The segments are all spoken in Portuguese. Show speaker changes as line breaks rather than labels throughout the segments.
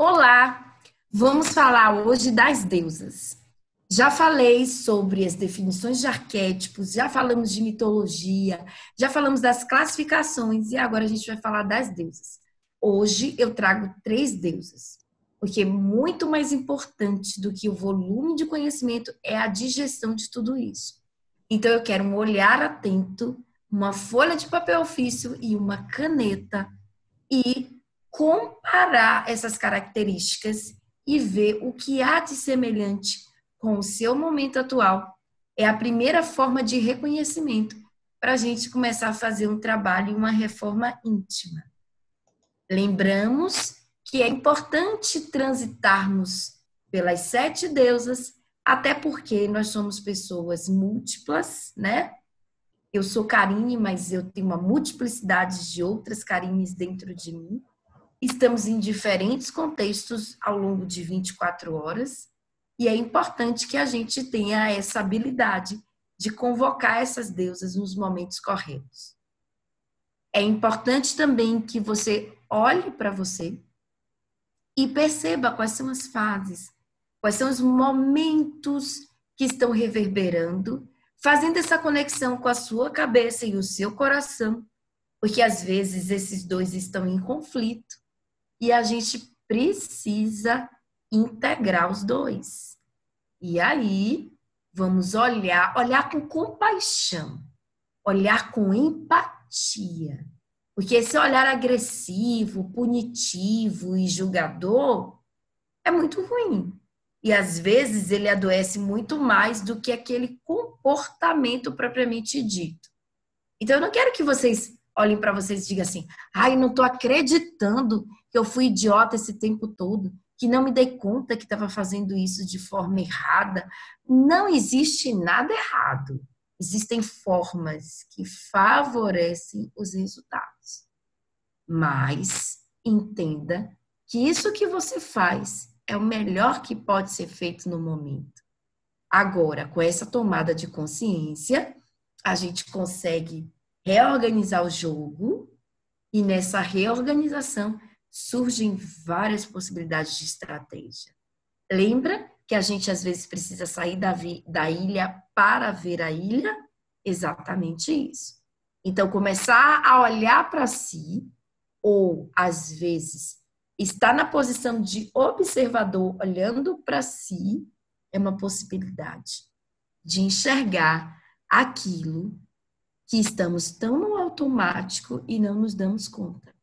Olá! Vamos falar hoje das deusas. Já falei sobre as definições de arquétipos, já falamos de mitologia, já falamos das classificações e agora a gente vai falar das deusas. Hoje eu trago três deusas, porque muito mais importante do que o volume de conhecimento é a digestão de tudo isso. Então eu quero um olhar atento, uma folha de papel ofício e uma caneta e comparar essas características e ver o que há de semelhante com o seu momento atual. É a primeira forma de reconhecimento para a gente começar a fazer um trabalho e uma reforma íntima. Lembramos que é importante transitarmos pelas sete deusas, até porque nós somos pessoas múltiplas, né? Eu sou Karine, mas eu tenho uma multiplicidade de outras Karines dentro de mim. Estamos em diferentes contextos ao longo de 24 horas e é importante que a gente tenha essa habilidade de convocar essas deusas nos momentos corretos. É importante também que você olhe para você e perceba quais são as fases, quais são os momentos que estão reverberando, fazendo essa conexão com a sua cabeça e o seu coração, porque às vezes esses dois estão em conflito. E a gente precisa integrar os dois. E aí, vamos olhar com compaixão, olhar com empatia. Porque esse olhar agressivo, punitivo e julgador é muito ruim. E às vezes ele adoece muito mais do que aquele comportamento propriamente dito. Então eu não quero que vocês olhem para vocês e digam assim: ai, não estou acreditando que eu fui idiota esse tempo todo, que não me dei conta que estava fazendo isso de forma errada. Não existe nada errado. Existem formas que favorecem os resultados. Mas entenda que isso que você faz é o melhor que pode ser feito no momento. Agora, com essa tomada de consciência, a gente consegue reorganizar o jogo e nessa reorganização surgem várias possibilidades de estratégia. Lembra que a gente às vezes precisa sair da ilha para ver a ilha? Exatamente isso. Então, começar a olhar para si, ou às vezes estar na posição de observador olhando para si, é uma possibilidade de enxergar aquilo que estamos tão no automático e não nos damos conta.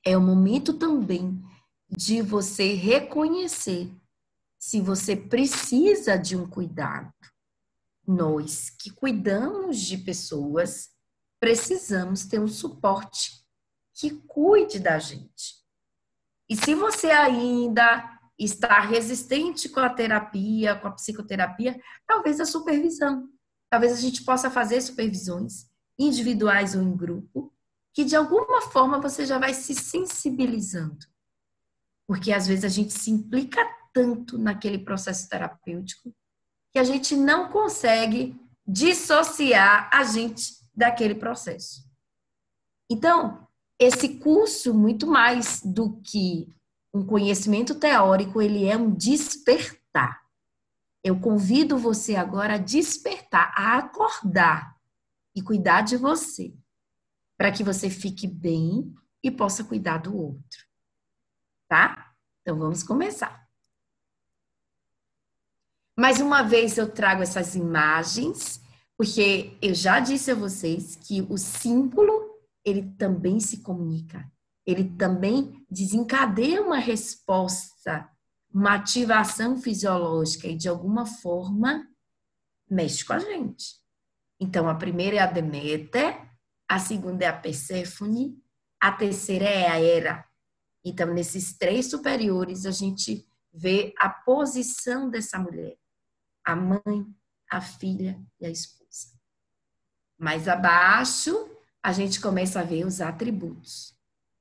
É o momento também de você reconhecer se você precisa de um cuidado. Nós que cuidamos de pessoas, precisamos ter um suporte que cuide da gente. E se você ainda está resistente com a terapia, com a psicoterapia, talvez a supervisão. Talvez a gente possa fazer supervisões individuais ou em grupo, que de alguma forma você já vai se sensibilizando. Porque às vezes a gente se implica tanto naquele processo terapêutico que a gente não consegue dissociar a gente daquele processo. Então, esse curso, muito mais do que um conhecimento teórico, ele é um despertar. Eu convido você agora a despertar, a acordar e cuidar de você, para que você fique bem e possa cuidar do outro. Tá? Então, vamos começar. Mais uma vez eu trago essas imagens, porque eu já disse a vocês que o símbolo, ele também se comunica. Ele também desencadeia uma resposta, uma ativação fisiológica e de alguma forma mexe com a gente. Então, a primeira é a Deméter, a segunda é a Perséfone, a terceira é a Hera. Então, nesses três superiores, a gente vê a posição dessa mulher. A mãe, a filha e a esposa. Mais abaixo, a gente começa a ver os atributos.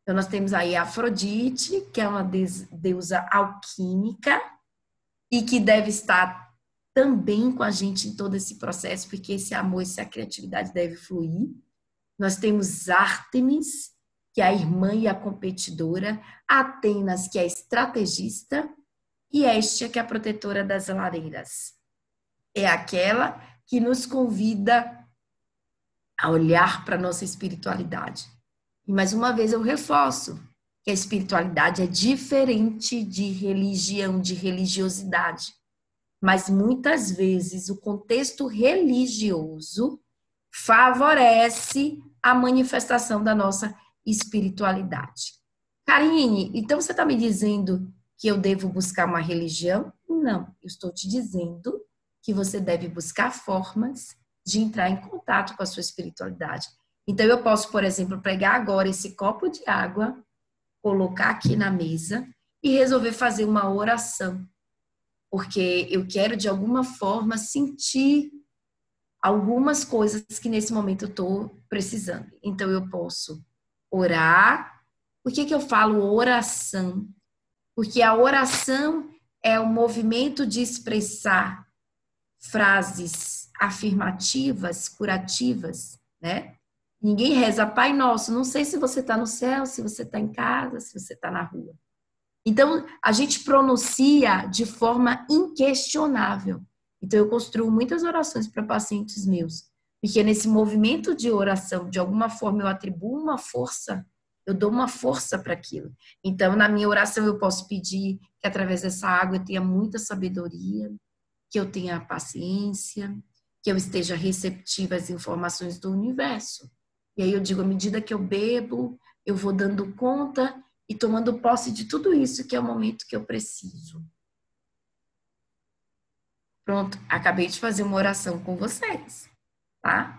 Então, nós temos aí a Afrodite, que é uma deusa alquímica e que deve estar também com a gente em todo esse processo, porque esse amor, essa criatividade deve fluir. Nós temos Ártemis, que é a irmã e a competidora, Atenas, que é a estrategista, e Hestia, que é a protetora das lareiras. É aquela que nos convida a olhar para a nossa espiritualidade. E mais uma vez eu reforço que a espiritualidade é diferente de religião, de religiosidade. Mas muitas vezes o contexto religioso favorece a manifestação da nossa espiritualidade. Karine, então você está me dizendo que eu devo buscar uma religião? Não, eu estou te dizendo que você deve buscar formas de entrar em contato com a sua espiritualidade. Então eu posso, por exemplo, pegar agora esse copo de água, colocar aqui na mesa e resolver fazer uma oração, porque eu quero de alguma forma sentir algumas coisas que nesse momento eu estou precisando. Então eu posso orar. Por que eu falo oração? Porque a oração é o movimento de expressar frases afirmativas, curativas, né? Ninguém reza Pai Nosso. Não sei se você está no céu, se você está em casa, se você está na rua. Então, a gente pronuncia de forma inquestionável. Então, eu construo muitas orações para pacientes meus, porque nesse movimento de oração, de alguma forma, eu atribuo uma força, eu dou uma força para aquilo. Então, na minha oração, eu posso pedir que através dessa água eu tenha muita sabedoria, que eu tenha paciência, que eu esteja receptiva às informações do universo. E aí eu digo, à medida que eu bebo, eu vou dando conta e tomando posse de tudo isso, que é o momento que eu preciso. Pronto, acabei de fazer uma oração com vocês, tá?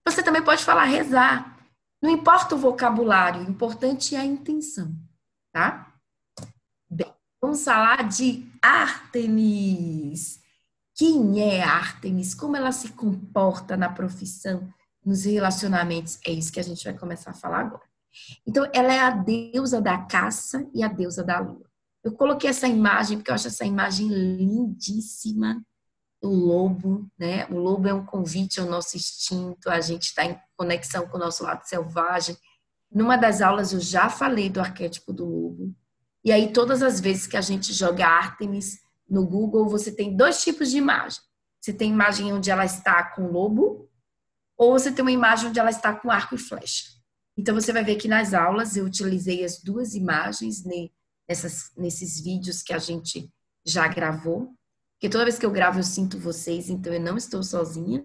Você também pode falar rezar. Não importa o vocabulário, o importante é a intenção, tá? Bem, vamos falar de Ártemis. Quem é Ártemis? Como ela se comporta na profissão, nos relacionamentos? É isso que a gente vai começar a falar agora. Então, ela é a deusa da caça e a deusa da lua. Eu coloquei essa imagem porque eu acho essa imagem lindíssima. O lobo, né? O lobo é um convite ao nosso instinto, a gente está em conexão com o nosso lado selvagem. Numa das aulas eu já falei do arquétipo do lobo. E aí, todas as vezes que a gente joga Ártemis no Google, você tem dois tipos de imagem. Você tem imagem onde ela está com o lobo, ou você tem uma imagem onde ela está com arco e flecha. Então, você vai ver que nas aulas eu utilizei as duas imagens nesses vídeos que a gente já gravou. Porque toda vez que eu gravo eu sinto vocês, então eu não estou sozinha.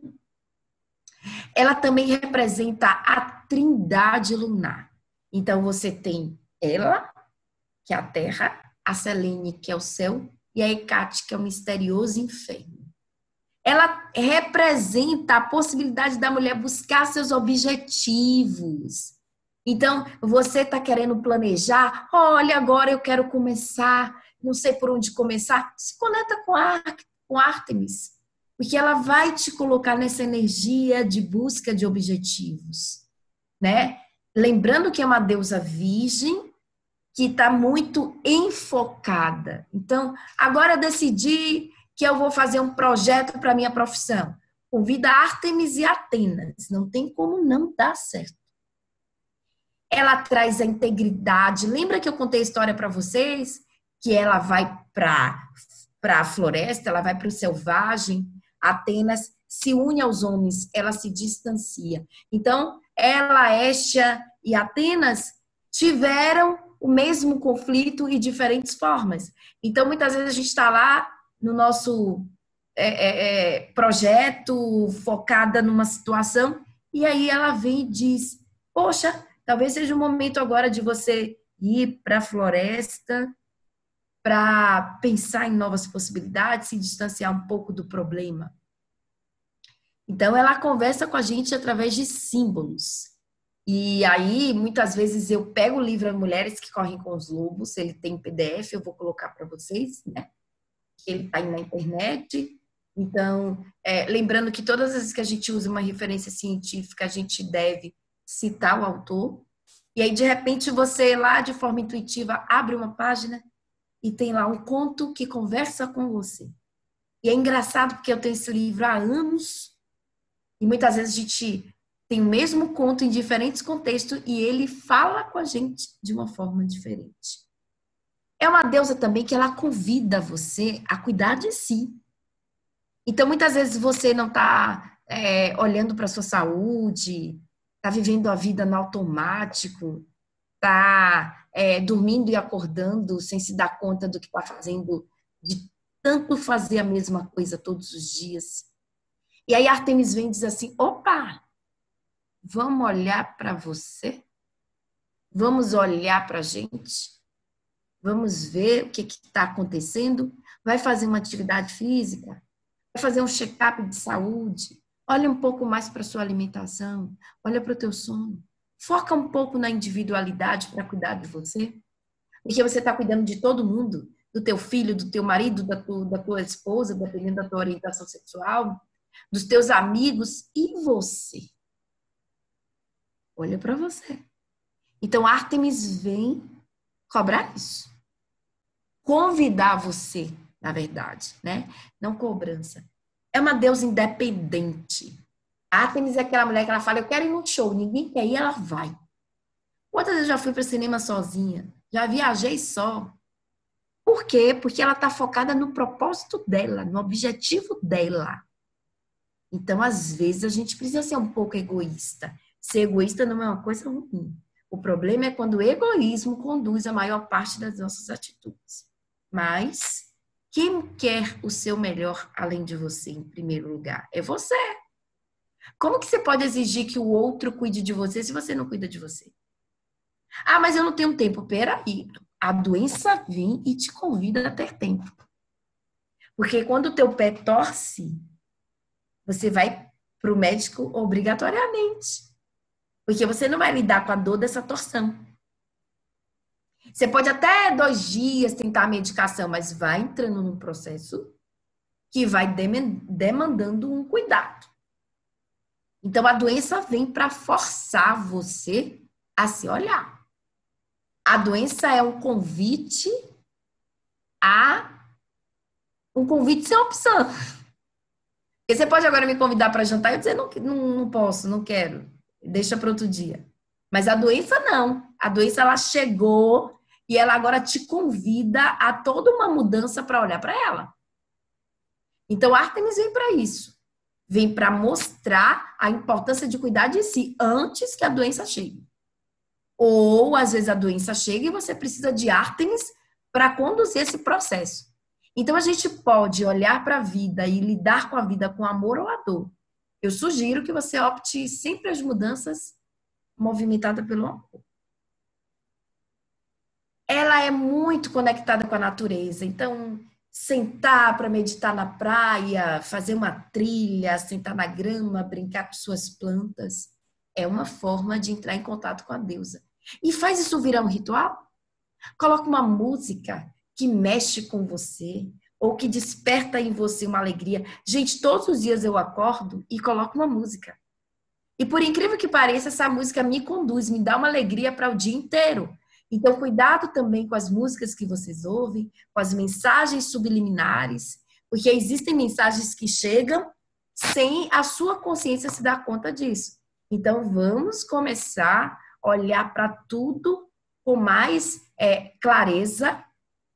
Ela também representa a trindade lunar. Então, você tem ela, que é a Terra, a Selene, que é o céu, e a Hecate, que é o misterioso inferno. Ela representa a possibilidade da mulher buscar seus objetivos. Então, você está querendo planejar, olha, agora eu quero começar, não sei por onde começar, se conecta com Ártemis, porque ela vai te colocar nessa energia de busca de objetivos, né? Lembrando que é uma deusa virgem, que está muito enfocada. Então, agora eu decidi que eu vou fazer um projeto para minha profissão. Convida Ártemis e Atenas. Não tem como não dar certo. Ela traz a integridade. Lembra que eu contei a história para vocês? Que ela vai para a floresta, ela vai para o selvagem. Atenas se une aos homens, ela se distancia. Então, ela, Hestia e Atenas tiveram o mesmo conflito e diferentes formas. Então, muitas vezes a gente está lá no nosso projeto, focada numa situação, e aí ela vem e diz, poxa, talvez seja o momento agora de você ir para a floresta para pensar em novas possibilidades, se distanciar um pouco do problema. Então, ela conversa com a gente através de símbolos. E aí, muitas vezes, eu pego o livro Mulheres que Correm com os Lobos, ele tem PDF, eu vou colocar para vocês, né? Ele está aí na internet. Então, lembrando que todas as vezes que a gente usa uma referência científica, a gente deve citar o autor. E aí, de repente, você lá, de forma intuitiva, abre uma página e tem lá um conto que conversa com você. E é engraçado porque eu tenho esse livro há anos e muitas vezes a gente tem o mesmo conto em diferentes contextos e ele fala com a gente de uma forma diferente. É uma deusa também que ela convida você a cuidar de si. Então, muitas vezes você não está olhando para a sua saúde, está vivendo a vida no automático, está dormindo e acordando sem se dar conta do que está fazendo, de tanto fazer a mesma coisa todos os dias. E aí Artemis vem e diz assim, opa, vamos olhar para você? Vamos olhar para a gente? Vamos ver o que está acontecendo? Vai fazer uma atividade física? Vai fazer um check-up de saúde? Olha um pouco mais para a sua alimentação. Olha para o teu sono. Foca um pouco na individualidade para cuidar de você. Porque você está cuidando de todo mundo. Do teu filho, do teu marido, da tua esposa, dependendo da tua orientação sexual, dos teus amigos. E você? Olha para você. Então, Artemis vem cobrar isso. Convidar você, na verdade, né? Não cobrança. É uma deusa independente. A Artemis é aquela mulher que ela fala, eu quero ir num show, ninguém quer ir, ela vai. Quantas vezes eu já fui para o cinema sozinha? Já viajei só. Por quê? Porque ela está focada no propósito dela, no objetivo dela. Então, às vezes, a gente precisa ser um pouco egoísta. Ser egoísta não é uma coisa ruim. O problema é quando o egoísmo conduz a maior parte das nossas atitudes. Mas quem quer o seu melhor além de você, em primeiro lugar? É você. Como que você pode exigir que o outro cuide de você se você não cuida de você? Ah, mas eu não tenho tempo. Peraí. A doença vem e te convida a ter tempo. Porque quando o teu pé torce, você vai para o médico obrigatoriamente. Porque você não vai lidar com a dor dessa torção. Você pode até 2 dias tentar a medicação, mas vai entrando num processo que vai demandando um cuidado. Então, a doença vem para forçar você a se olhar. A doença é um convite sem opção. Porque você pode agora me convidar para jantar e eu dizer, não posso, não quero, deixa para outro dia. Mas a doença não. A doença, ela chegou e ela agora te convida a toda uma mudança para olhar para ela. Então, a Artemis vem para isso. Vem para mostrar a importância de cuidar de si antes que a doença chegue. Ou, às vezes, a doença chega e você precisa de Artemis para conduzir esse processo. Então, a gente pode olhar para a vida e lidar com a vida com amor ou a dor. Eu sugiro que você opte sempre as mudanças movimentadas pelo amor. Ela é muito conectada com a natureza. Então, sentar para meditar na praia, fazer uma trilha, sentar na grama, brincar com suas plantas, é uma forma de entrar em contato com a deusa. E faz isso virar um ritual. Coloca uma música que mexe com você ou que desperta em você uma alegria. Gente, todos os dias eu acordo e coloco uma música. E por incrível que pareça, essa música me conduz, me dá uma alegria para o dia inteiro. Então, cuidado também com as músicas que vocês ouvem, com as mensagens subliminares, porque existem mensagens que chegam sem a sua consciência se dar conta disso. Então, vamos começar a olhar para tudo com mais clareza,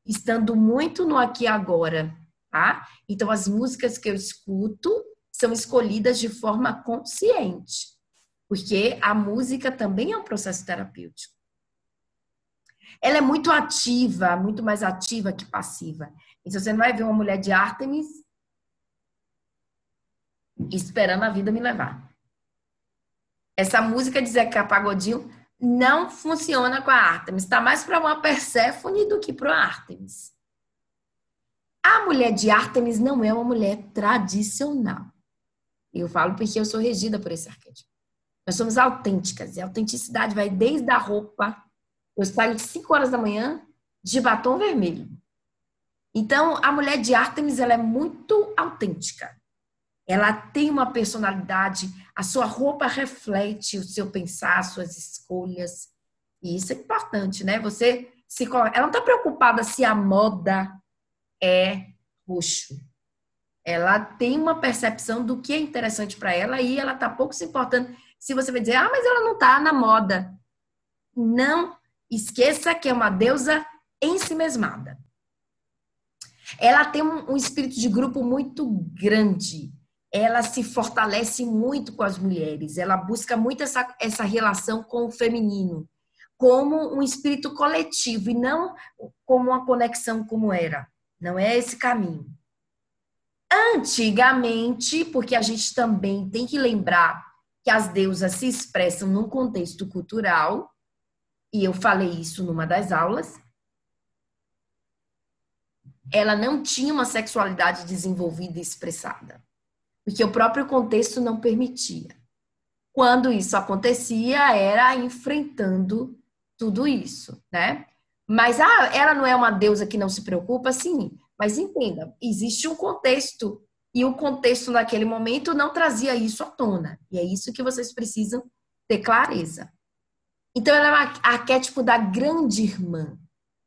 estando muito no aqui e agora, tá? Então, as músicas que eu escuto são escolhidas de forma consciente, porque a música também é um processo terapêutico. Ela é muito ativa, muito mais ativa que passiva. Então, você não vai ver uma mulher de Artemis esperando a vida me levar. Essa música de Zeca Pagodinho não funciona com a Artemis. Está mais para uma Perséfone do que para a Artemis. A mulher de Artemis não é uma mulher tradicional. Eu falo porque eu sou regida por esse arquétipo. Nós somos autênticas. E a autenticidade vai desde a roupa. Eu saio 5 horas da manhã de batom vermelho. Então, a mulher de Artemis, ela é muito autêntica. Ela tem uma personalidade, a sua roupa reflete o seu pensar, suas escolhas. E isso é importante, né? Você se coloca... Ela não está preocupada se a moda é roxo. Ela tem uma percepção do que é interessante para ela e ela está pouco se importando Se você vai dizer, ah, mas ela não está na moda. Não esqueça que é uma deusa ensimesmada. Ela tem um espírito de grupo muito grande. Ela se fortalece muito com as mulheres. Ela busca muito essa relação com o feminino, como um espírito coletivo e não como uma conexão como era. Não é esse caminho. Antigamente, porque a gente também tem que lembrar que as deusas se expressam num contexto cultural, e eu falei isso numa das aulas, ela não tinha uma sexualidade desenvolvida e expressada, porque o próprio contexto não permitia. Quando isso acontecia, era enfrentando tudo isso, né? Mas ela não é uma deusa que não se preocupa, sim. Mas entenda, existe um contexto e o contexto naquele momento não trazia isso à tona. E é isso que vocês precisam ter clareza. Então, ela é um arquétipo da grande irmã.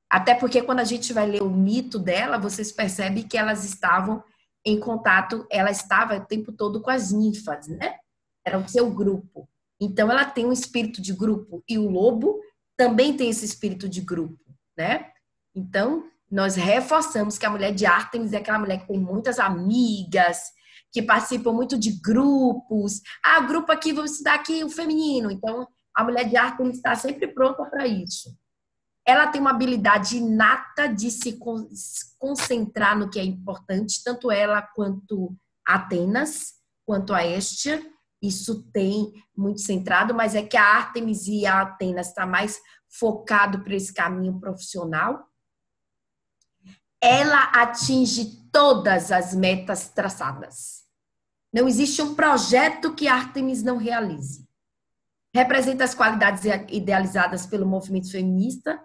Até porque quando a gente vai ler o mito dela, vocês percebem que elas estavam em contato, ela estava o tempo todo com as ninfas, né? Era o seu grupo. Então, ela tem um espírito de grupo. E o lobo também tem esse espírito de grupo, né? Então, nós reforçamos que a mulher de Ártemis é aquela mulher que tem muitas amigas, que participam muito de grupos. Ah, grupo aqui, vamos estudar aqui o feminino. Então, a mulher de Ártemis está sempre pronta para isso. Ela tem uma habilidade inata de se concentrar no que é importante, tanto ela quanto Atenas, quanto a Hestia. Isso tem muito centrado, mas é que a Ártemis e a Atenas está mais focado para esse caminho profissional. Ela atinge todas as metas traçadas. Não existe um projeto que Ártemis não realize. Representa as qualidades idealizadas pelo movimento feminista: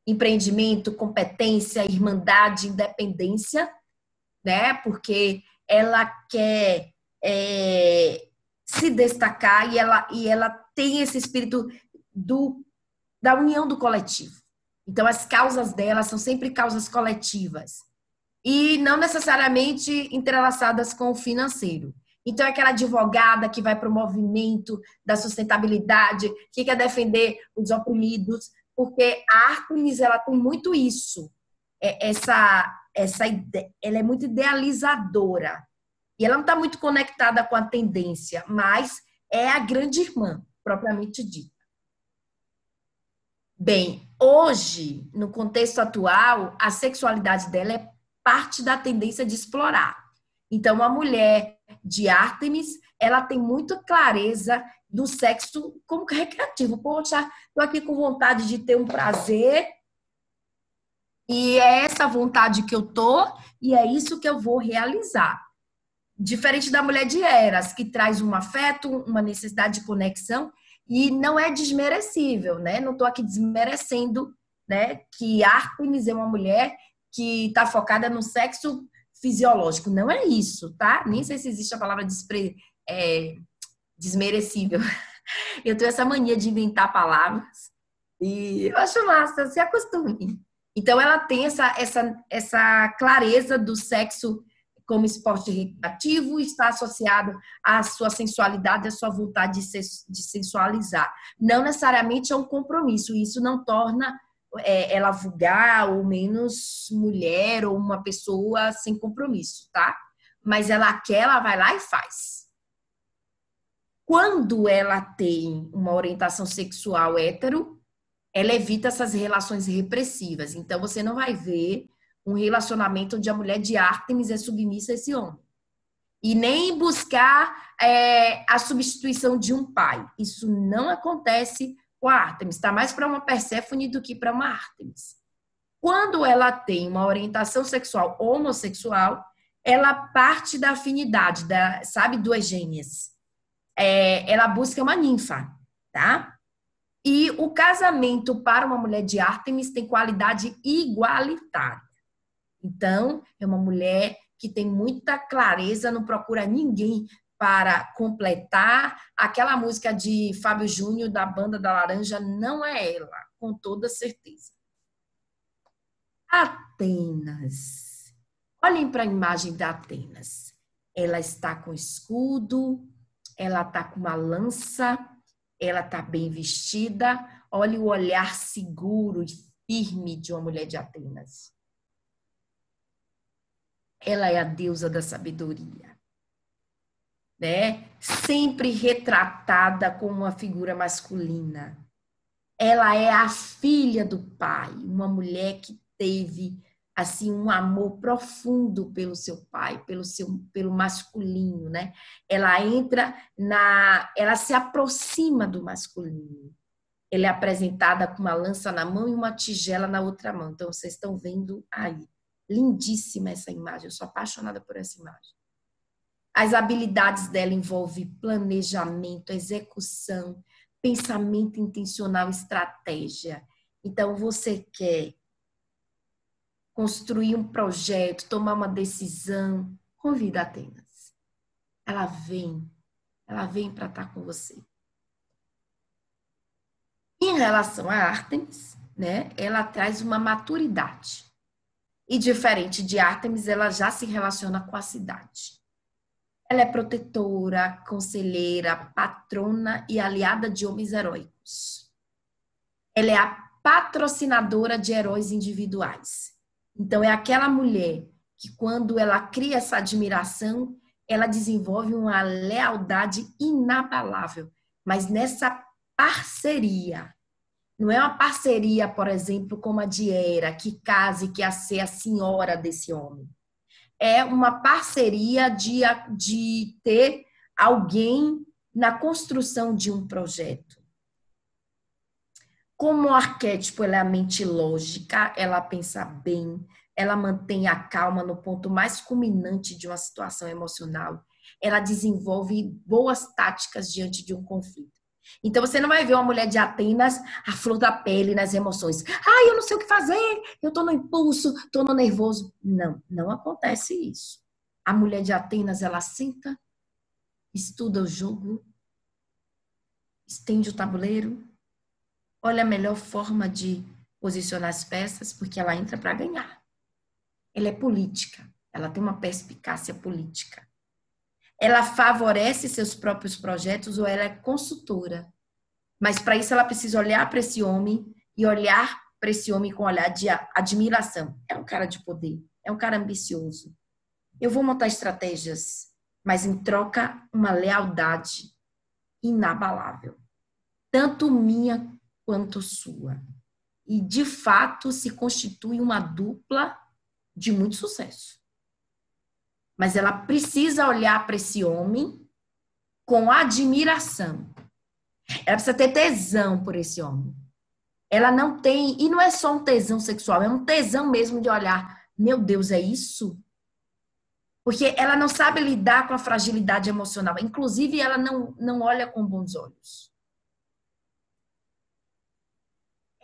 empreendimento, competência, irmandade, independência, né? Porque ela quer se destacar e ela tem esse espírito da união do coletivo. Então, as causas dela são sempre causas coletivas e não necessariamente entrelaçadas com o financeiro. Então, é aquela advogada que vai para o movimento da sustentabilidade, que quer defender os oprimidos, porque a Ártemis, ela tem muito isso. Ela é muito idealizadora. E ela não está muito conectada com a tendência, mas é a grande irmã, propriamente dita. Bem, hoje, no contexto atual, a sexualidade dela é parte da tendência de explorar. Então, a mulher de Ártemis, ela tem muita clareza do sexo como recreativo. Poxa, estou aqui com vontade de ter um prazer e é essa vontade que eu tô e é isso que eu vou realizar. Diferente da mulher de Eras, que traz um afeto, uma necessidade de conexão e não é desmerecível, né? Não estou aqui desmerecendo, né, que Ártemis é uma mulher que está focada no sexo fisiológico. Não é isso, tá? Nem sei se existe a palavra desmerecível. Eu tenho essa mania de inventar palavras e eu acho massa, se acostume. Então, ela tem essa clareza do sexo como esporte recreativo, está associado à sua sensualidade, à sua vontade de sensualizar. Não necessariamente é um compromisso, isso não torna ela vulgar ou menos mulher ou uma pessoa sem compromisso, tá? Mas ela quer, ela vai lá e faz. Quando ela tem uma orientação sexual hétero, ela evita essas relações repressivas. Então, você não vai ver um relacionamento onde a mulher de Ártemis é submissa a esse homem. E nem buscar a substituição de um pai. Isso não acontece com a Ártemis. Está mais para uma Perséfone do que para uma Ártemis. Quando ela tem uma orientação sexual homossexual, ela parte da afinidade, sabe, duas gêmeas. Ela busca uma ninfa, tá? E o casamento para uma mulher de Ártemis tem qualidade igualitária. Então, é uma mulher que tem muita clareza, não procura ninguém para completar. Aquela música de Fábio Júnior, da Banda da Laranja, não é ela, com toda certeza. Atenas. Olhem para a imagem da Atenas. Ela está com escudo, Ela tá com uma lança, ela tá bem vestida. Olha o olhar seguro e firme de uma mulher de Atenas. Ela é a deusa da sabedoria, né? Sempre retratada como uma figura masculina. Ela é a filha do pai, uma mulher que teve assim um amor profundo pelo seu pai, pelo masculino, né? Ela se aproxima do masculino. Ela é apresentada com uma lança na mão e uma tigela na outra mão. Então vocês estão vendo aí, lindíssima essa imagem. Eu sou apaixonada por essa imagem. As habilidades dela envolvem planejamento, execução, pensamento intencional, estratégia. Então, você quer construir um projeto, tomar uma decisão, convida a Atenas. Ela vem para estar com você. Em relação a Ártemis, né, ela traz uma maturidade. E diferente de Ártemis, ela já se relaciona com a cidade. Ela é protetora, conselheira, patrona e aliada de homens heróicos. Ela é a patrocinadora de heróis individuais. Então, é aquela mulher que, quando ela cria essa admiração, ela desenvolve uma lealdade inabalável. Mas nessa parceria, não é uma parceria, por exemplo, como a de Hera, que casa e quer ser a senhora desse homem. É uma parceria de ter alguém na construção de um projeto. Como o arquétipo ela é a mente lógica, ela pensa bem, ela mantém a calma no ponto mais culminante de uma situação emocional, ela desenvolve boas táticas diante de um conflito. Então, você não vai ver uma mulher de Atenas a flor da pele nas emoções. Ah, eu não sei o que fazer, eu estou no impulso, estou no nervoso. Não, não acontece isso. A mulher de Atenas, ela senta, estuda o jogo, estende o tabuleiro, olha a melhor forma de posicionar as peças, porque ela entra para ganhar. Ela é política, ela tem uma perspicácia política. Ela favorece seus próprios projetos ou ela é consultora. Mas para isso ela precisa olhar para esse homem e olhar para esse homem com um olhar de admiração. É um cara de poder, é um cara ambicioso. Eu vou montar estratégias, mas em troca uma lealdade inabalável. Tanto minha quanto sua. E, de fato, se constitui uma dupla de muito sucesso. Mas ela precisa olhar para esse homem com admiração. Ela precisa ter tesão por esse homem. Ela não tem, e não é só um tesão sexual, é um tesão mesmo de olhar, meu Deus, é isso? Porque ela não sabe lidar com a fragilidade emocional. Inclusive, ela não olha com bons olhos.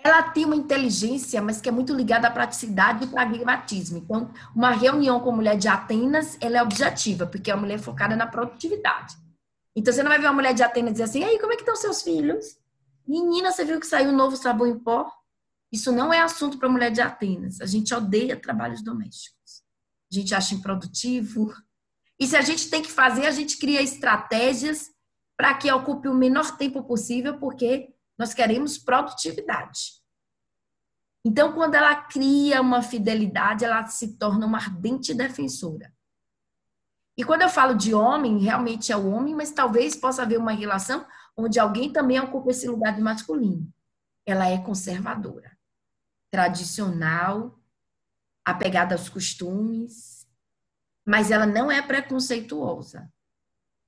Ela tem uma inteligência, mas que é muito ligada à praticidade e pragmatismo. Então, uma reunião com a mulher de Atenas, ela é objetiva, porque é uma mulher focada na produtividade. Então, você não vai ver uma mulher de Atenas dizer assim, ei, como é que estão seus filhos? Menina, você viu que saiu um novo sabão em pó? Isso não é assunto para mulher de Atenas. A gente odeia trabalhos domésticos. A gente acha improdutivo. E se a gente tem que fazer, a gente cria estratégias para que ocupe o menor tempo possível, porque nós queremos produtividade. Então, quando ela cria uma fidelidade, ela se torna uma ardente defensora. E quando eu falo de homem, realmente é o homem, mas talvez possa haver uma relação onde alguém também ocupa esse lugar de masculino. Ela é conservadora, tradicional, apegada aos costumes, mas ela não é preconceituosa.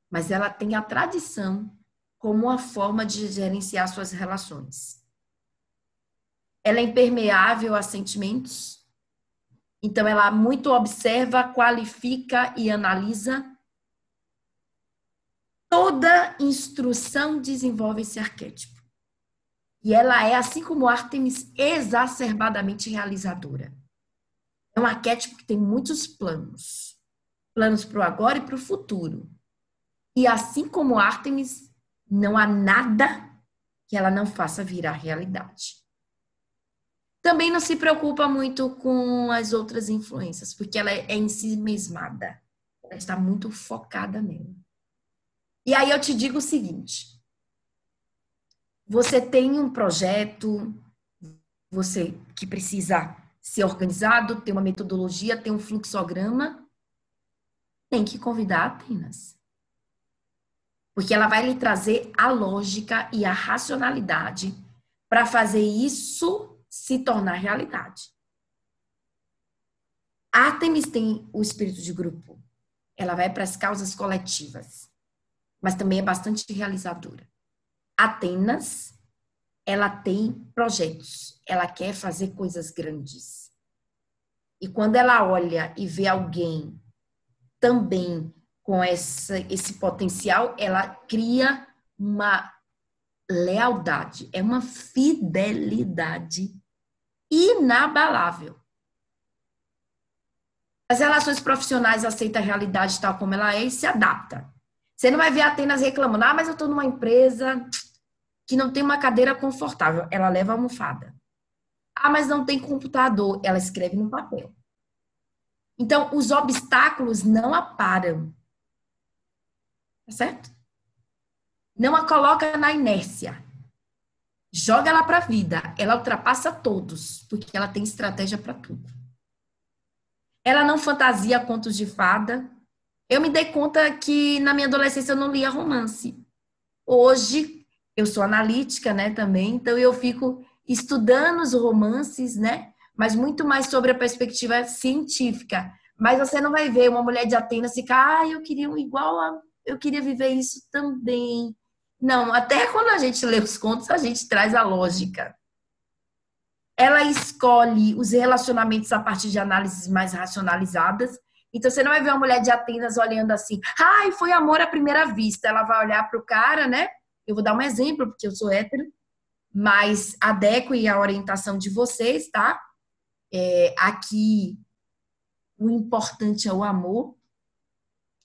Mas ela tem a tradição como uma forma de gerenciar suas relações. Ela é impermeável a sentimentos, então ela muito observa, qualifica e analisa. Toda instrução desenvolve esse arquétipo. E ela é, assim como Ártemis, exacerbadamente realizadora. É um arquétipo que tem muitos planos. Planos para o agora e para o futuro. E assim como Ártemis, não há nada que ela não faça virar realidade. Também não se preocupa muito com as outras influências, porque ela é em si mesmada. Ela está muito focada nela. E aí eu te digo o seguinte, você tem um projeto, você que precisa ser organizado, ter uma metodologia, ter um fluxograma, tem que convidar a Atenas. Porque ela vai lhe trazer a lógica e a racionalidade para fazer isso se tornar realidade. Artemis tem o espírito de grupo. Ela vai para as causas coletivas, mas também é bastante realizadora. Atenas, ela tem projetos, ela quer fazer coisas grandes. E quando ela olha e vê alguém também com esse potencial, ela cria uma lealdade, é uma fidelidade inabalável. As relações profissionais aceitam a realidade tal como ela é e se adapta. Você não vai ver a Atenas reclamando, mas eu estou numa empresa que não tem uma cadeira confortável. Ela leva a almofada. Mas não tem computador. Ela escreve no papel. Então, os obstáculos não a param. Tá certo? Não a coloca na inércia. Joga ela para a vida. Ela ultrapassa todos, porque ela tem estratégia para tudo. Ela não fantasia contos de fada. Eu me dei conta que na minha adolescência eu não lia romance. Hoje, eu sou analítica, né, também, então eu fico estudando os romances, né, mas muito mais sobre a perspectiva científica. Mas você não vai ver uma mulher de Atenas ficar, eu queria um eu queria viver isso também. Não, até quando a gente lê os contos, a gente traz a lógica. Ela escolhe os relacionamentos a partir de análises mais racionalizadas. Então, você não vai ver uma mulher de Atenas olhando assim, foi amor à primeira vista. Ela vai olhar para o cara, né? Eu vou dar um exemplo, porque eu sou hétero, mas adeque a orientação de vocês, tá? Aqui, o importante é o amor.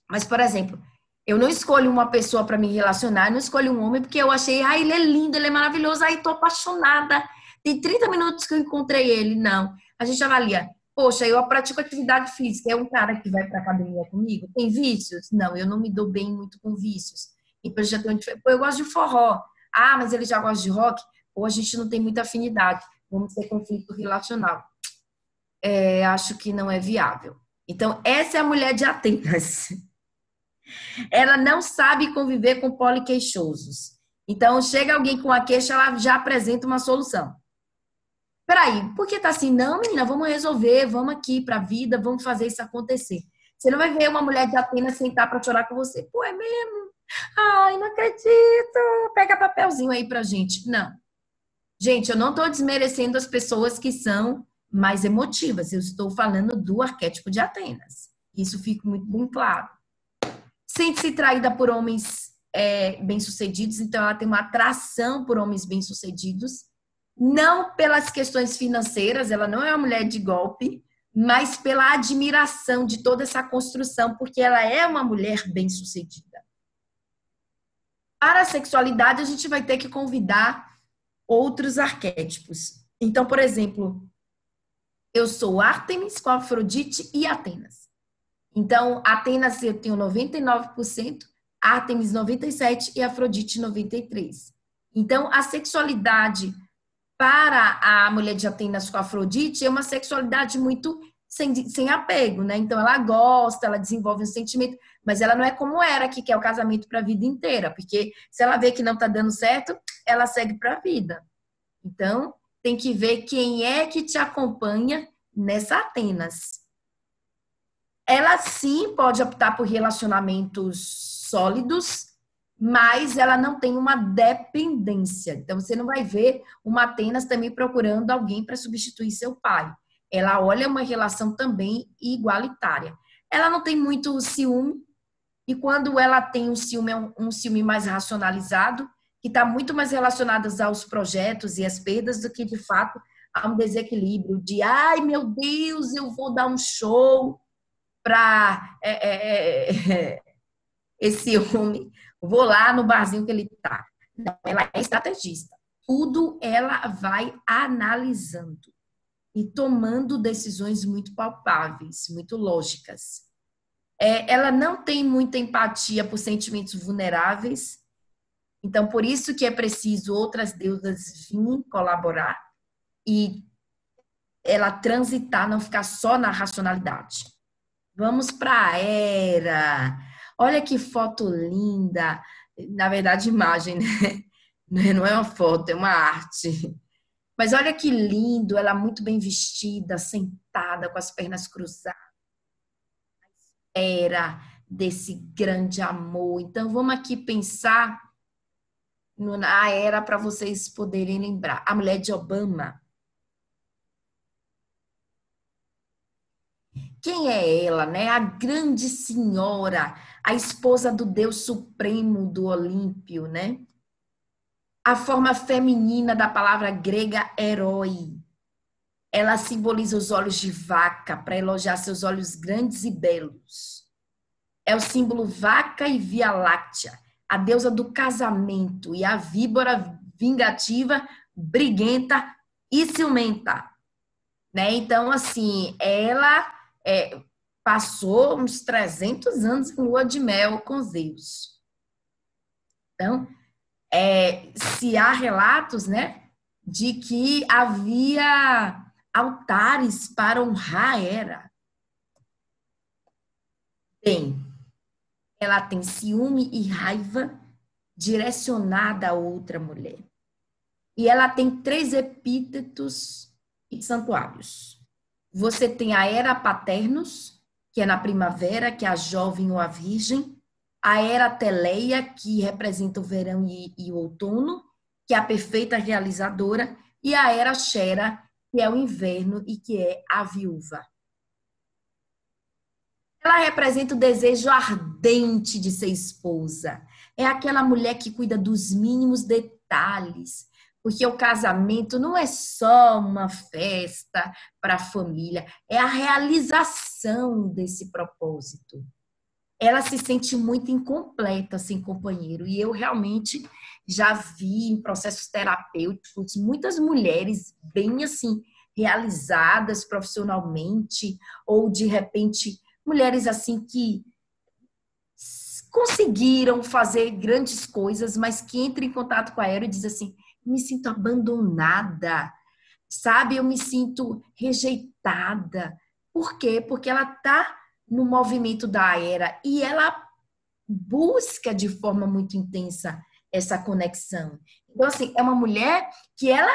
Mas, por exemplo, eu não escolho uma pessoa para me relacionar, eu não escolho um homem porque eu achei, ele é lindo, ele é maravilhoso, tô apaixonada. Tem 30 minutos que eu encontrei ele. Não. A gente avalia. Poxa, eu pratico atividade física. É um cara que vai para academia comigo? Tem vícios? Não, eu não me dou bem muito com vícios. Então, já tenho, eu gosto de forró. Mas ele já gosta de rock? Ou a gente não tem muita afinidade. Vamos ter conflito relacional. Acho que não é viável. Então, essa é a mulher de Atenas. Ela não sabe conviver com poliqueixosos. Então, chega alguém com a queixa, ela já apresenta uma solução. Peraí, por que tá assim? Não, menina, vamos resolver, vamos aqui pra vida, vamos fazer isso acontecer. Você não vai ver uma mulher de Atenas sentar pra chorar com você. Pô, é mesmo? Ai, não acredito. Pega papelzinho aí pra gente. Não. Gente, eu não tô desmerecendo as pessoas que são mais emotivas. Eu estou falando do arquétipo de Atenas. Isso fica muito bem claro. Sente-se traída por homens bem-sucedidos, então ela tem uma atração por homens bem-sucedidos. Não pelas questões financeiras, ela não é uma mulher de golpe, mas pela admiração de toda essa construção, porque ela é uma mulher bem-sucedida. Para a sexualidade, a gente vai ter que convidar outros arquétipos. Então, por exemplo, eu sou Ártemis com Afrodite e Atenas. Então, Atenas eu tenho 99%, Ártemis 97% e Afrodite 93%. Então, a sexualidade para a mulher de Atenas com Afrodite é uma sexualidade muito sem apego, né? Então ela gosta, ela desenvolve um sentimento, mas ela não é como era, que quer o casamento para a vida inteira, porque se ela vê que não está dando certo, ela segue para a vida. Então, tem que ver quem é que te acompanha nessa Atenas. Ela sim pode optar por relacionamentos sólidos, mas ela não tem uma dependência. Então, você não vai ver uma Atenas também procurando alguém para substituir seu pai. Ela olha uma relação também igualitária. Ela não tem muito ciúme, e quando ela tem um ciúme, é um ciúme mais racionalizado, que está muito mais relacionado aos projetos e às perdas do que, de fato, a um desequilíbrio de, ai, meu Deus, eu vou dar um show para esse homem, vou lá no barzinho que ele tá. Não, ela é estrategista. Tudo ela vai analisando e tomando decisões muito palpáveis, muito lógicas. Ela não tem muita empatia por sentimentos vulneráveis. Então, por isso que é preciso outras deusas virem colaborar e ela transitar, não ficar só na racionalidade. Vamos para a Era. Olha que foto linda. Na verdade, imagem, né? Não é uma foto, é uma arte. Mas olha que lindo, ela muito bem vestida, sentada, com as pernas cruzadas. Era desse grande amor. Então, vamos aqui pensar na Era para vocês poderem lembrar. A mulher de Obama. Quem é ela, né? A grande senhora, a esposa do Deus Supremo do Olímpio, né? A forma feminina da palavra grega herói. Ela simboliza os olhos de vaca para elogiar seus olhos grandes e belos. É o símbolo vaca e Via Láctea, a deusa do casamento e a víbora vingativa, briguenta e ciumenta, né? Então, assim, ela passou uns 300 anos em lua de mel com Zeus. Então, se há relatos, né, de que havia altares para honrar Hera. Bem, ela tem ciúme e raiva direcionada a outra mulher. E ela tem 3 epítetos e santuários. Você tem a Hera Paternus, que é na primavera, que é a jovem ou a virgem. A Hera Teleia, que representa o verão e o outono, que é a perfeita realizadora. E a Hera Xera, que é o inverno e que é a viúva. Ela representa o desejo ardente de ser esposa. É aquela mulher que cuida dos mínimos detalhes, porque o casamento não é só uma festa para a família, é a realização desse propósito. Ela se sente muito incompleta sem companheiro, e eu realmente já vi em processos terapêuticos muitas mulheres bem assim realizadas profissionalmente, ou de repente mulheres assim que conseguiram fazer grandes coisas, mas que entram em contato com a Era e dizem assim: me sinto abandonada, sabe? Eu me sinto rejeitada. Por quê? Porque ela está no movimento da Era e ela busca de forma muito intensa essa conexão. Então, assim, é uma mulher que ela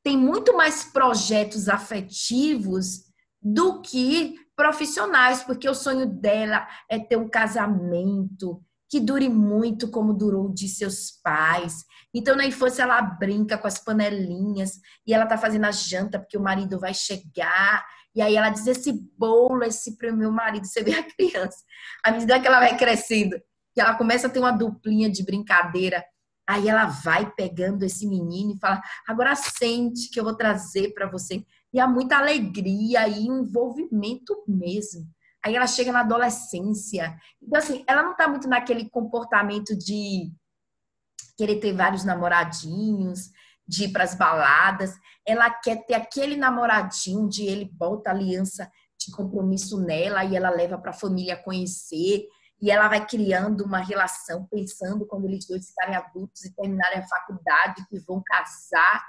tem muito mais projetos afetivos do que profissionais, porque o sonho dela é ter um casamento que dure muito como durou de seus pais. Então, na infância, ela brinca com as panelinhas e ela tá fazendo a janta porque o marido vai chegar. E aí ela diz, esse bolo, esse para o meu marido. Você vê a criança. À medida que ela vai crescendo, que ela começa a ter uma duplinha de brincadeira, aí ela vai pegando esse menino e fala, agora sente que eu vou trazer para você. E há muita alegria e envolvimento mesmo. Aí ela chega na adolescência. Então, assim, ela não está muito naquele comportamento de querer ter vários namoradinhos, de ir para as baladas. Ela quer ter aquele namoradinho onde ele bota aliança de compromisso nela e ela leva para a família conhecer. E ela vai criando uma relação, pensando quando eles dois ficarem adultos e terminarem a faculdade, que vão casar,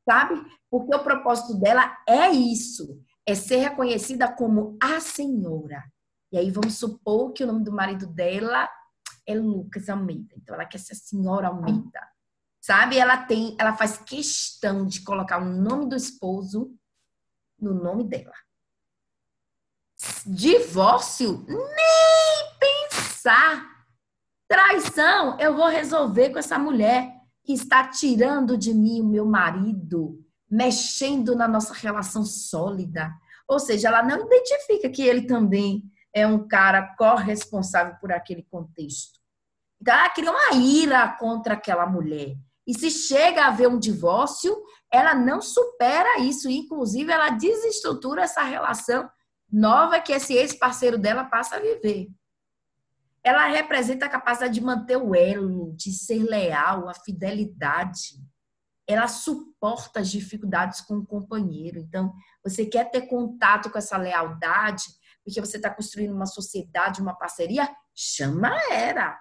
sabe? Porque o propósito dela é isso, é ser reconhecida como a senhora. E aí vamos supor que o nome do marido dela é Lucas Almeida. Então ela quer ser a senhora Almeida. Sabe? Ela faz questão de colocar o nome do esposo no nome dela. Divórcio? Nem pensar. Traição, eu vou resolver com essa mulher que está tirando de mim o meu marido, mexendo na nossa relação sólida. Ou seja, ela não identifica que ele também é um cara corresponsável por aquele contexto. Então, ela cria uma ira contra aquela mulher. E se chega a haver um divórcio, ela não supera isso. Inclusive, ela desestrutura essa relação nova que esse ex-parceiro dela passa a viver. Ela representa a capacidade de manter o elo, de ser leal, a fidelidade. Ela suporta as dificuldades com o companheiro. Então, você quer ter contato com essa lealdade, porque você está construindo uma sociedade, uma parceria, chama ela.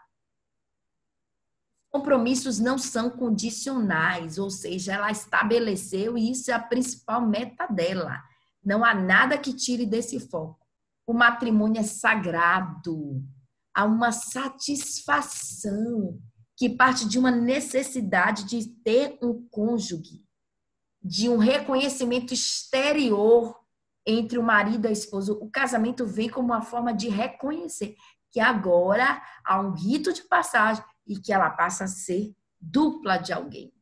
Compromissos não são condicionais, ou seja, ela estabeleceu e isso é a principal meta dela. Não há nada que tire desse foco. O matrimônio é sagrado. Há uma satisfação que parte de uma necessidade de ter um cônjuge, de um reconhecimento exterior entre o marido e a esposa. O casamento vem como uma forma de reconhecer que agora há um rito de passagem e que ela passa a ser dupla de alguém.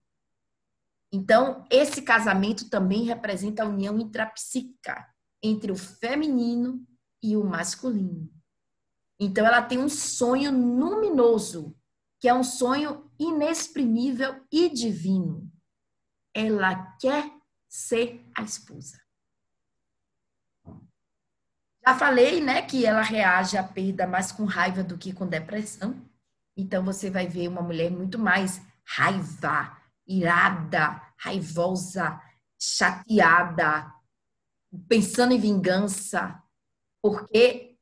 Então, esse casamento também representa a união intrapsíquica entre o feminino e o masculino. Então, ela tem um sonho luminoso, que é um sonho inexprimível e divino. Ela quer ser a esposa. Já falei, né, que ela reage à perda mais com raiva do que com depressão. Então, você vai ver uma mulher muito mais raiva, irada, raivosa, chateada, pensando em vingança, porque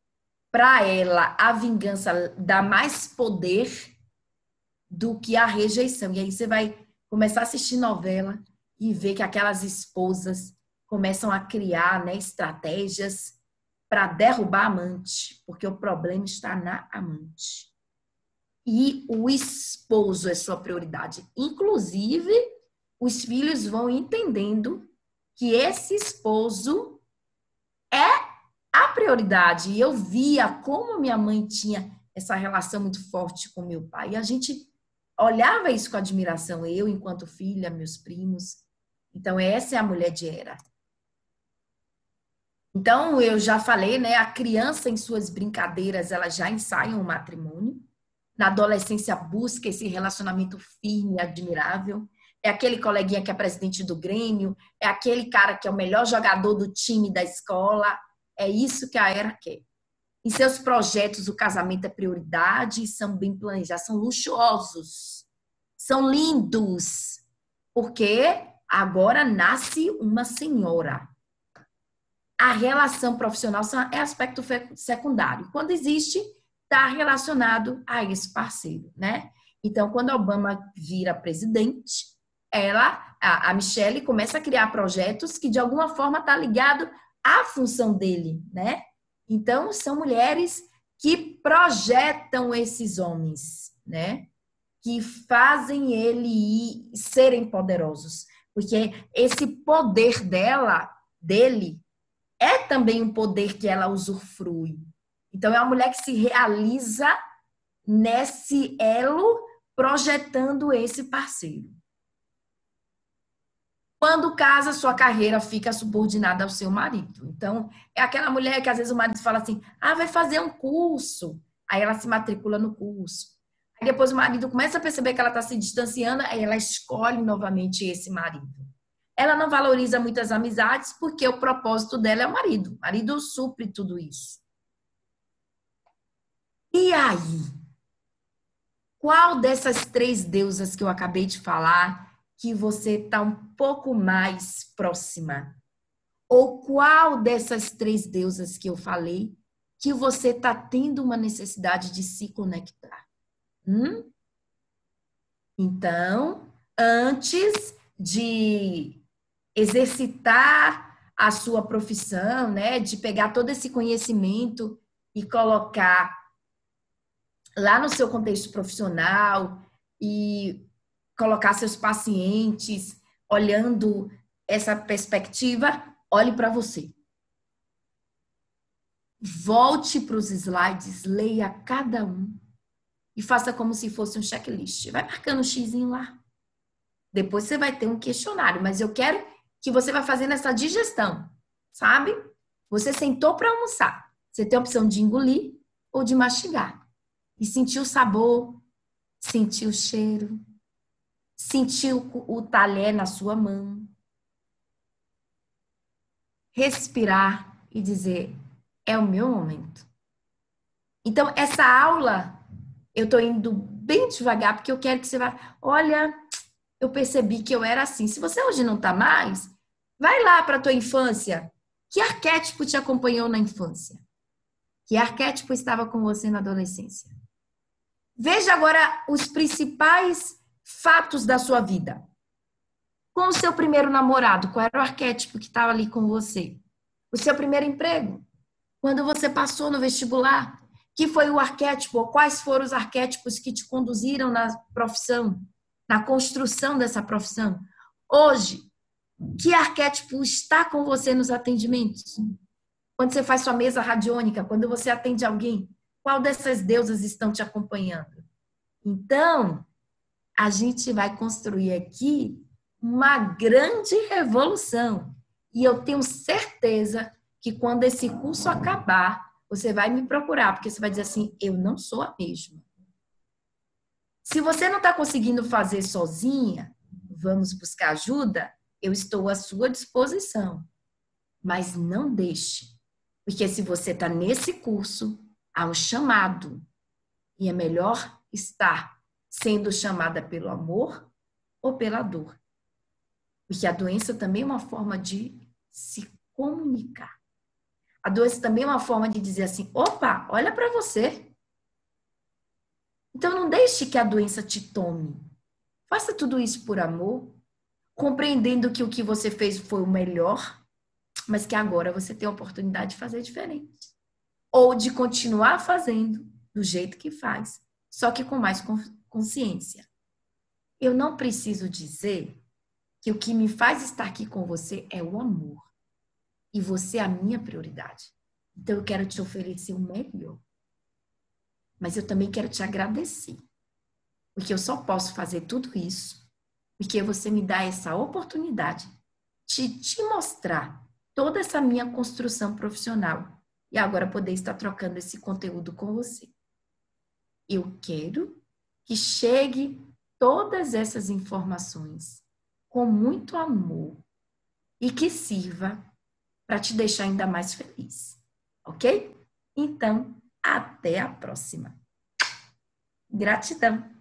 para ela a vingança dá mais poder do que a rejeição. E aí você vai começar a assistir novela e ver que aquelas esposas começam a criar, né, estratégias para derrubar a amante, porque o problema está na amante. E o esposo é sua prioridade. Inclusive, os filhos vão entendendo que esse esposo é a prioridade. E eu via como minha mãe tinha essa relação muito forte com meu pai. E a gente olhava isso com admiração, eu enquanto filha, meus primos. Então, essa é a mulher de Hera. Então, eu já falei, né? A criança, em suas brincadeiras, ela já ensaia um matrimônio. Na adolescência, busca esse relacionamento firme e admirável. É aquele coleguinha que é presidente do Grêmio, é aquele cara que é o melhor jogador do time da escola. É isso que a Hera quer. Em seus projetos, o casamento é prioridade e são bem planejados, são luxuosos, são lindos, porque agora nasce uma senhora. A relação profissional é aspecto secundário. Quando existe, está relacionado a esse parceiro, né? Então, quando Obama vira presidente, a Michelle começa a criar projetos que, de alguma forma, está ligado à função dele, né? Então, são mulheres que projetam esses homens, né? Que fazem serem poderosos. Porque esse poder dele, é também um poder que ela usufrui. Então, é uma mulher que se realiza nesse elo, projetando esse parceiro. Quando casa, sua carreira fica subordinada ao seu marido. Então, é aquela mulher que às vezes o marido fala assim, vai fazer um curso. Aí ela se matricula no curso. Aí depois o marido começa a perceber que ela está se distanciando, aí ela escolhe novamente esse marido. Ela não valoriza muitas amizades porque o propósito dela é o marido. O marido supre tudo isso. E aí? Qual dessas 3 deusas que eu acabei de falar que você está um pouco mais próxima? Ou qual dessas 3 deusas que eu falei que você está tendo uma necessidade de se conectar? Então, antes de exercitar a sua profissão, né, de pegar todo esse conhecimento e colocar lá no seu contexto profissional e colocar seus pacientes olhando essa perspectiva, olhe para você. Volte para os slides, leia cada um e faça como se fosse um checklist. Vai marcando um xizinho lá. Depois você vai ter um questionário, mas eu quero que você vá fazendo essa digestão, sabe? Você sentou para almoçar. Você tem a opção de engolir ou de mastigar. E sentir o sabor, sentir o cheiro, sentir o talher na sua mão. Respirar e dizer, é o meu momento. Então, essa aula, eu estou indo bem devagar, porque eu quero que você vá, olha, eu percebi que eu era assim. Se você hoje não está mais, vai lá para a tua infância. Que arquétipo te acompanhou na infância? Que arquétipo estava com você na adolescência? Veja agora os principais fatos da sua vida. Com o seu primeiro namorado, qual era o arquétipo que estava ali com você? O seu primeiro emprego? Quando você passou no vestibular? Que foi o arquétipo? Ou quais foram os arquétipos que te conduziram na profissão, na construção dessa profissão? Hoje, que arquétipo está com você nos atendimentos? Quando você faz sua mesa radiônica, quando você atende alguém, qual dessas deusas estão te acompanhando? Então, a gente vai construir aqui uma grande revolução. E eu tenho certeza que quando esse curso acabar, você vai me procurar, porque você vai dizer assim, eu não sou a mesma. Se você não está conseguindo fazer sozinha, vamos buscar ajuda, eu estou à sua disposição. Mas não deixe, porque se você está nesse curso, há um chamado. E é melhor estar sendo chamada pelo amor ou pela dor. Porque a doença também é uma forma de se comunicar. A doença também é uma forma de dizer assim, opa, olha para você. Então não deixe que a doença te tome. Faça tudo isso por amor, compreendendo que o que você fez foi o melhor, mas que agora você tem a oportunidade de fazer diferente. Ou de continuar fazendo do jeito que faz, só que com mais consciência. Eu não preciso dizer que o que me faz estar aqui com você é o amor. E você é a minha prioridade. Então eu quero te oferecer o melhor. Mas eu também quero te agradecer. Porque eu só posso fazer tudo isso porque você me dá essa oportunidade de te mostrar toda essa minha construção profissional e agora poder estar trocando esse conteúdo com você. Eu quero que chegue todas essas informações com muito amor e que sirva para te deixar ainda mais feliz, ok? Então, até a próxima. Gratidão!